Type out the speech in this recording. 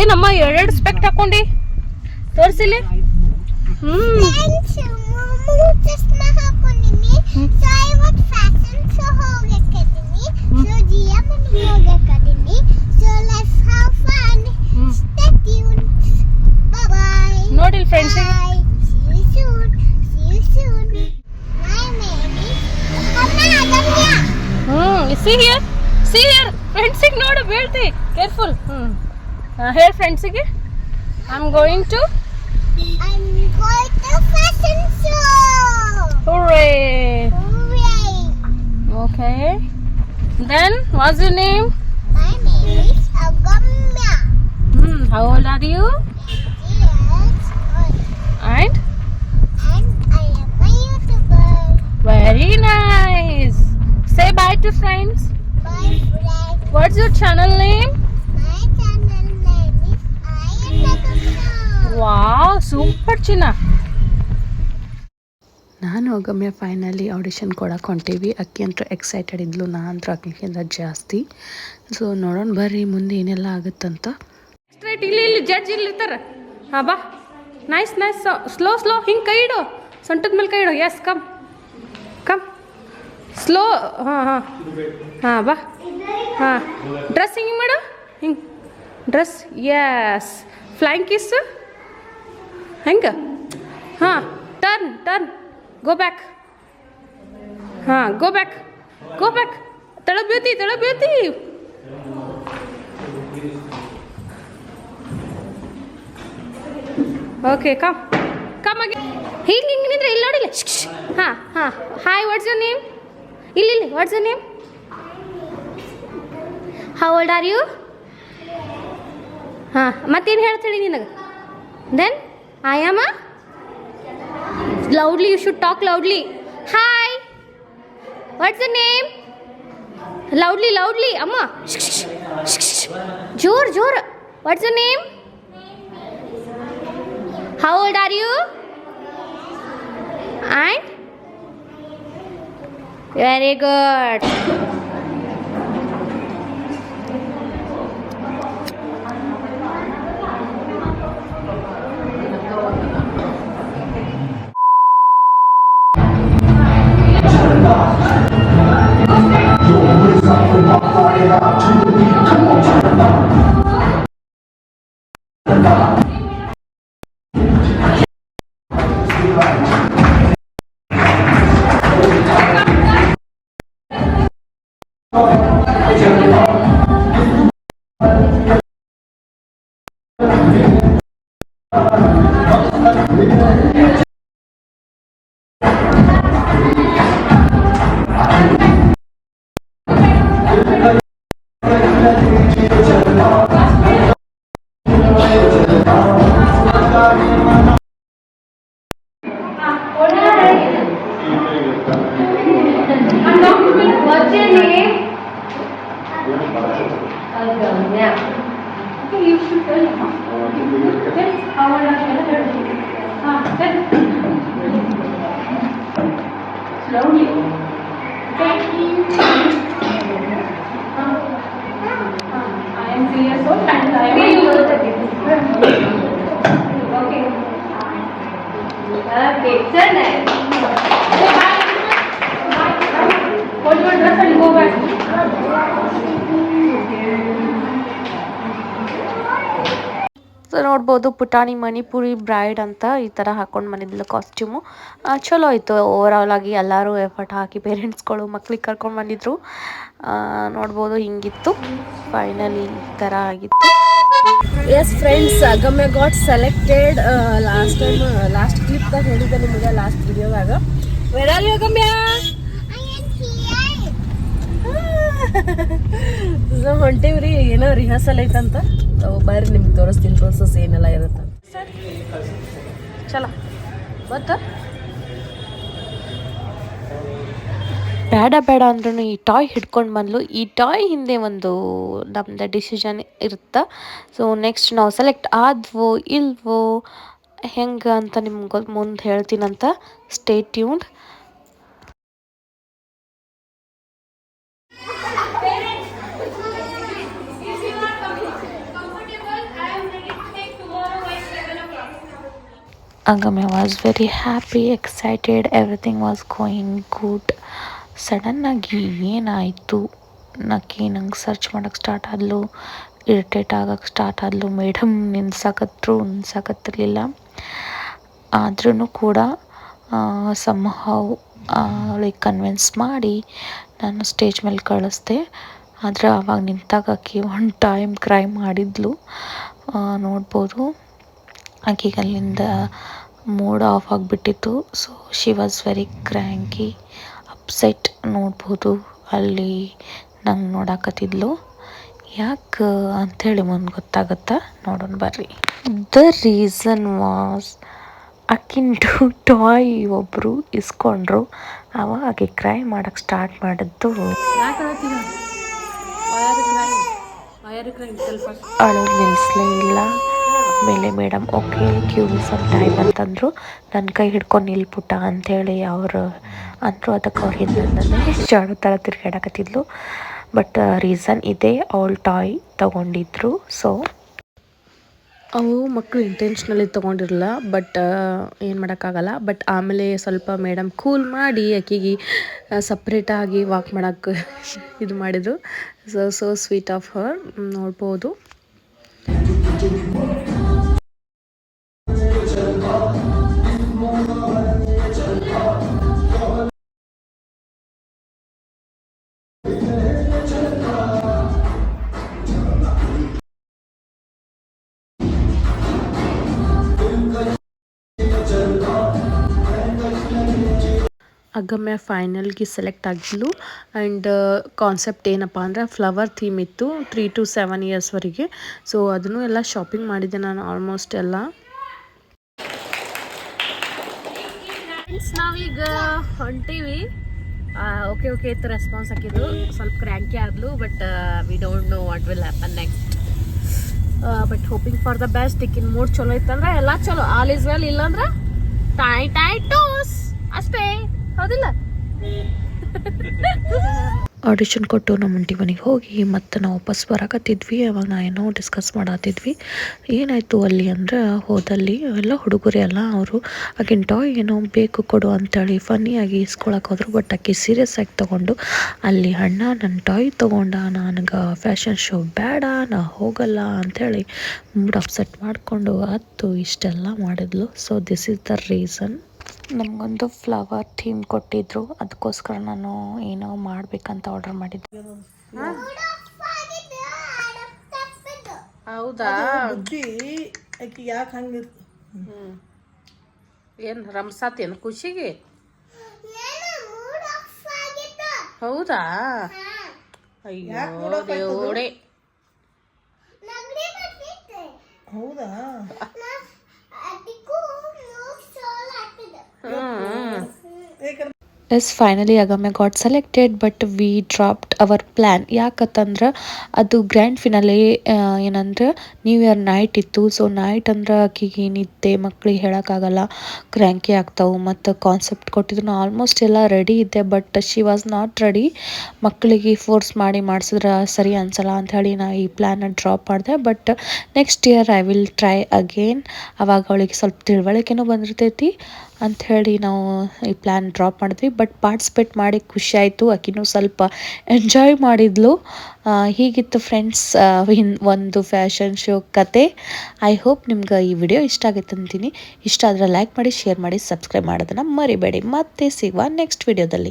ಏನಮ್ಮ ಎರಡೆರಡು ಸ್ಪೆಕ್ಟ್ ಹಾಕೊಂಡಿ ತೋರಿಸಿಲಿ. ನೋಡಿ ಫ್ರೆಂಡ್ಸ್, ಸಿ ಹಿಯರ್ ಫ್ರೆಂಡ್ಸಿಗೆ ನೋಡು ಬೀಳ್ತಿ, ಕೇರ್ಫುಲ್. ಹೇಳಿ ಫ್ರೆಂಡ್ಸಿಗೆ, I am going to fashion show. Hooray! Hooray! Okay. Then, what's your name? My name is Agamya. How old are you? 8 years old. And I am a YouTuber. Very nice. Say bye to friends. Bye friends. What's your channel name? My channel name is I am Agamya. Wow, super China. ನಾನು ಅಗಮ್ಯ finally audition ಕೊಡಕ್ಕೆ ಹೊಂಟೀವಿ. ಅಕ್ಕಿ ಅಂತೂ excited ಇದ್ಲು, ನಾ ಅಂತೂ ಅಕ್ಕಿಂತ ಜಾಸ್ತಿ. So ನೋಡೋಣ ಬರ್ರಿ ಮುಂದೆ ಏನೆಲ್ಲ ಆಗುತ್ತಂತ. ಸ್ಟ್ರೈಟ್ ಇಲ್ಲಿ ಜಡ್ಜ್ ಇಲ್ಲಿ ಇರ್ತಾರೆ. ಹಾಂ ಬಾ, ನೈಸ್ ನೈಸ್, ಸ್ಲೋ ಹಿಂಗೆ ಕೈ ಇಡು, ಸೊಂಟದ ಮೇಲೆ ಕೈ ಇಡು. Yes, come slow. ಹಾಂ ಬಾ. ಹಾಂ, ಡ್ರೆಸ್ ಹಿಂಗೆ ಮಾಡು, ಹಿಂಗೆ ಡ್ರೆಸ್. ಎಸ್, ಫ್ಲೈಂಗ್ ಕಿಸ್ ಹೆಂಗೆ. ಹಾಂ, ಟರ್ನ್ ಗೋ ಬ್ಯಾಕ್. ಹಾಂ, ಗೋ ಬ್ಯಾಕ್. ತಳಗ್ ಬೀಳ್ತಿ. ಓಕೆ, ಕಮ್ ಆಗಿ ಹಿಂಗೆ ನಿಂದ್ರೆ ಇಲ್ಲಿ ನೋಡಿಲ್ಲ. ಹಾಂ ಹಾಯ್, ವಾಟ್ಸ್ ಯುವರ್ ನೇಮ್? ಇಲ್ಲಿ what's your name? How old are you? ಹಾಂ, ಮತ್ತೇನು ಹೇಳ್ತೀವಿ ನಿನಗೆ? Then I am uh loudly, you should talk loudly. Hi, what's the name? Loudly amma. Jor, what's your name? How old are you? And very good. What's your name? Agamya. Okay, you should tell him. Then, how old are you? Then. Slowly. Thank you. I am 3 years old and I am Okay. Okay, so nice. Hold your dress and go back. So ನೋಡ್ಬೋದು ಪುಟಾಣಿ Manipuri bride ಅಂತ ಈ ಥರ ಹಾಕೊಂಡು ಬಂದಿದ್ಲು costume. ಚಲೋ ಆಯಿತು overall ಆಗಿ. ಎಲ್ಲರೂ ಎಫರ್ಟ್ ಹಾಕಿ ಪೇರೆಂಟ್ಸ್ಗಳು ಮಕ್ಳಿಗೆ ಕರ್ಕೊಂಡು ಬಂದಿದ್ರು. ನೋಡ್ಬೋದು ಹಿಂಗಿತ್ತು. ಫೈನಲಿ ಈ ಥರ ಆಗಿತ್ತು. Yes friends, Agamya got selected. Last ಕ್ಲಿಪ್ದಾಗ ಹೇಳಿದ್ದೆ ನಿಮಗೆ, ಲಾಸ್ಟ್ ವಿಡಿಯೋದಾಗ. Where are you Agamya? ಹೊಂಟೀವ್ರಿ, ಏನೋ ರಿಹರ್ಸಲ್ ಐತಂತ. ಬರ್ರಿ ನಿಮ್ಗೆ ತೋರಿಸ್ತೀನಿ ಪ್ರೋಸೆಸ್ ಏನೆಲ್ಲ ಇರುತ್ತೆ. ಚಲ ಮತ್ತೆ ಬೇಡ ಅಂದ್ರೂ ಈ ಟಾಯ್ ಹಿಡ್ಕೊಂಡು ಬಂದ್ಲು. ಈ ಟಾಯ್ ಹಿಂದೆ ಒಂದು ನಮ್ದು ಡಿಸಿಷನ್ ಇರುತ್ತೆ. ಸೊ ನೆಕ್ಸ್ಟ್ ನಾವು ಸೆಲೆಕ್ಟ್ ಆದ್ವೋ ಇಲ್ವೋ ಹೆಂಗೆ ಅಂತ ನಿಮ್ಗೆ ಮುಂದೆ ಹೇಳ್ತೀನಂತ. Stay tuned. If you are comfortable, I am Agame was very happy, excited, everything was going good. ಸಡನ್ನಾಗಿ ಏನಾಯಿತು ನಕ್ಕಿ ನಂಗೆ ಸರ್ಚ್ ಮಾಡೋಕ್ಕೆ ಸ್ಟಾರ್ಟ್ ಆದ್ಲು, ಇರಿಟೇಟ್ ಆಗಕ್ಕೆ ಸ್ಟಾರ್ಟ್ ಆದ್ಲು. ಮೇಡಮ್ ನಿನ್ಸಕತ್ತಿರ್ಲಿಲ್ಲ. ಆದ್ರೂ ಕೂಡ ಸಮ್ಹೌ ಲೈಕ್ ಕನ್ವಿನ್ಸ್ ಮಾಡಿ ನಾನು ಸ್ಟೇಜ್ ಮೇಲೆ ಕಳಿಸ್ದೆ. ಆದರೆ ಆವಾಗ ನಿಂತಾಗ ಆಕಿ ಒನ್ ಟೈಮ್ ಕ್ರೈ ಮಾಡಿದ್ಲು. ನೋಡ್ಬೋದು ಆಕೆಗೆ ಅಲ್ಲಿಂದ ಮೂಡ್ ಆಫ್ ಆಗಿಬಿಟ್ಟಿತ್ತು. So she was very cranky, upset. ನೋಡ್ಬೋದು ಅಲ್ಲಿ ನಂಗೆ ನೋಡಾಕತ್ತಿದ್ಲು. ಯಾಕೆ ಅಂಥೇಳಿ ಮುಂದೆ ಗೊತ್ತಾಗತ್ತಾ, ನೋಡೋಣ ಬರ್ರಿ. ದ ರೀಸನ್ ವಾಸ್ ಆಕಿಂದು ಟಾಯ್ ಒಬ್ಬರು ಇಸ್ಕೊಂಡ್ರು. ಅವಾಗ ಆಕೆ ಕ್ರೈ ಮಾಡೋಕ್ಕೆ ಸ್ಟಾರ್ಟ್ ಮಾಡಿದ್ದು. ಅಳು ನಿಲ್ಲಿಸ್ಲೇ ಇಲ್ಲ. ಆಮೇಲೆ ಮೇಡಮ್ ಓಕೆ ಕ್ಯೂವ್ ಸಮ್ ಟೈಮ್ ಅಂತಂದರು. ನನ್ನ ಕೈ ಹಿಡ್ಕೊಂಡು ನಿಲ್ಪುಟ್ಟ ಅಂಥೇಳಿ ಅವರು ಅಂದರು. ಅದಕ್ಕೆ ಅವ್ರ ಹಿಂದೆ ಜಾಡು ಥರ ತಿರ್ಗಾಡಕತ್ತಿದ್ಲು. ಬಟ್ ರೀಸನ್ ಇದೆ, ಅವಳು ಟಾಯ್ ತೊಗೊಂಡಿದ್ರು. ಸೊ ಅವು ಮಕ್ಕಳು ಇಂಟೆನ್ಷನಲ್ಲಿ ತೊಗೊಂಡಿರಲ್ಲ, ಬಟ್ ಏನು ಮಾಡೋಕ್ಕಾಗಲ್ಲ. ಬಟ್ ಆಮೇಲೆ ಸ್ವಲ್ಪ ಮೇಡಮ್ ಕೂಲ್ ಮಾಡಿ ಆಕೆಗೆ ಸಪ್ರೇಟಾಗಿ ವಾಕ್ ಮಾಡೋಕ್ಕೆ ಇದು ಮಾಡಿದರು. So sweet of her. ನೋಡ್ಬೋದು. ಅಗಮ್ಯ ಫೈನಲ್ಗೆ ಸೆಲೆಕ್ಟ್ ಆಗಿದ್ಲು. ಆ್ಯಂಡ್ ಕಾನ್ಸೆಪ್ಟ್ ಏನಪ್ಪ ಅಂದರೆ ಫ್ಲವರ್ ಥೀಮ್ ಇತ್ತು 3 to 7 ಇಯರ್ಸ್ವರೆಗೆ. ಸೊ ಅದನ್ನು ಎಲ್ಲ ಶಾಪಿಂಗ್ ಮಾಡಿದ್ದೆ ನಾನು ಆಲ್ಮೋಸ್ಟ್ ಎಲ್ಲ. ನಾವೀಗ ಹೊಂಟೀವಿ. ಓಕೆ ಇತ್ತು ರೆಸ್ಪಾನ್ಸ್ ಹಾಕಿದ್ರು. ಸ್ವಲ್ಪ ಕ್ರ್ಯಾಂಕಿ ಆದ್ಲು, but we don't know what will happen next. But hoping for the best. ಈಕಿನ ಮೂಡ್ ಚಲೋ ಇತ್ತಂದ್ರೆ ಎಲ್ಲ ಚಲೋ, ಆಲ್ ಇಸ್ ವೆಲ್. ಇಲ್ಲಾಂದ್ರೆ ಟೈ ಟೋಸ್ ಅಷ್ಟೇ, ಹೌದಿಲ್ಲ? ಆಡಿಷನ್ ಕೊಟ್ಟು ನಮ್ಮ ಮುಂಟಿ ಮನೆಗೆ ಹೋಗಿ ಮತ್ತು ನಾವು ವಾಪಸ್ ಬರಾಕತ್ತಿದ್ವಿ. ಅವಾಗ ನಾ ಏನೋ ಡಿಸ್ಕಸ್ ಮಾಡತ್ತಿದ್ವಿ. ಏನಾಯಿತು ಅಲ್ಲಿ ಅಂದರೆ, ಹೋದಲ್ಲಿ ಎಲ್ಲ ಹುಡುಗರೇ ಅಲ್ಲ, ಅವರು ಆಕಿನ ಟಾಯ್ ಏನೋ ಬೇಕು ಕೊಡು ಅಂತೇಳಿ ಫನ್ನಿಯಾಗಿ ಇಸ್ಕೊಳಕ್ಕೆ ಹೋದ್ರು. ಬಟ್ ಆಕೆ ಸೀರಿಯಸ್ ಆಗಿ ತೊಗೊಂಡು, ಅಲ್ಲಿ ಅಣ್ಣ ನನ್ನ ಟಾಯ್ ತೊಗೊಂಡ, ನನಗೆ ಫ್ಯಾಷನ್ ಶೋ ಬೇಡ, ನಾ ಹೋಗಲ್ಲ ಅಂಥೇಳಿ ಮೂಡ್ ಅಪ್ಸೆಟ್ ಮಾಡಿಕೊಂಡು ಇಷ್ಟೆಲ್ಲ ಮಾಡಿದ್ಲು. So this is the reason. ನಮಗೊಂದು ಫ್ಲವರ್ ಥೀಮ್ ಕೊಟ್ಟಿದ್ರು, ಅದಕ್ಕೋಸ್ಕರ ನಾನು ಏನೋ ಮಾಡ್ಬೇಕಂತ ಆರ್ಡರ್ ಮಾಡಿದ್ದೆ. ಹೌದಾ? ಯಾಕೆ ಹಂಗೆ ಏನು ರಮ್ಸಾತೇನು ಖುಷಿಗೆ? ಹೌದಾ? ಅಯ್ಯೋ ದೇವರೇ. ಹೌದಾ? Yes finally Agamya got selected. But we dropped our plan. ಯಾಕಂತಂದ್ರೆ ಅದು ಗ್ರ್ಯಾಂಡ್ ಫಿನಾಲೆ ಏನಂದ್ರೆ ನ್ಯೂ ಇಯರ್ ನೈಟ್ ಇತ್ತು. ಸೊ ನೈಟ್ ಅಂದ್ರೆ ಆಕಿಗೆ ನಿದ್ದೆ, ಮಕ್ಳಿಗೆ ಹೇಳೋಕ್ಕಾಗಲ್ಲ, ಕ್ರ್ಯಾಂಕಿ ಆಗ್ತಾವೆ. ಮತ್ತು ಕಾನ್ಸೆಪ್ಟ್ ಕೊಟ್ಟಿದ್ರು, ಆಲ್ಮೋಸ್ಟ್ ಎಲ್ಲ ರೆಡಿ ಇದ್ದೆ. But she was not ready. ಮಕ್ಕಳಿಗೆ ಫೋರ್ಸ್ ಮಾಡಿ ಮಾಡಿಸಿದ್ರೆ ಸರಿ ಅನ್ಸಲ್ಲ ಅಂಥೇಳಿ ನಾ ಈ ಪ್ಲ್ಯಾನ ಡ್ರಾಪ್ ಮಾಡಿದೆ. But next year I will try again. ಅವಾಗ ಅವಳಿಗೆ ಸ್ವಲ್ಪ ತಿಳುವಳಿಕೆನೂ ಬಂದಿರ್ತೈತಿ ಅಂಥೇಳಿ ನಾವು ಈ ಪ್ಲ್ಯಾನ್ ಡ್ರಾಪ್ ಮಾಡಿದ್ವಿ. ಬಟ್ ಪಾರ್ಟಿಸಿಪೇಟ್ ಮಾಡಿ ಖುಷಿ ಆಯಿತು. ಆಕಿನೂ ಸ್ವಲ್ಪ ಎಂಜಾಯ್ ಮಾಡಿದ್ಲು. ಹೀಗಿತ್ತು ಫ್ರೆಂಡ್ಸ್ ಒಂದು ಫ್ಯಾಷನ್ ಶೋ ಕತೆ. ಐ ಹೋಪ್ ನಿಮ್ಗೆ ಈ ವಿಡಿಯೋ ಇಷ್ಟ ಆಗೈತೆ ಅಂತೀನಿ. ಇಷ್ಟ ಆದರೆ ಲೈಕ್ ಮಾಡಿ, ಶೇರ್ ಮಾಡಿ, ಸಬ್ಸ್ಕ್ರೈಬ್ ಮಾಡೋದನ್ನು ಮರಿಬೇಡಿ. ಮತ್ತೆ ಸಿಗುವ ನೆಕ್ಸ್ಟ್ ವಿಡಿಯೋದಲ್ಲಿ.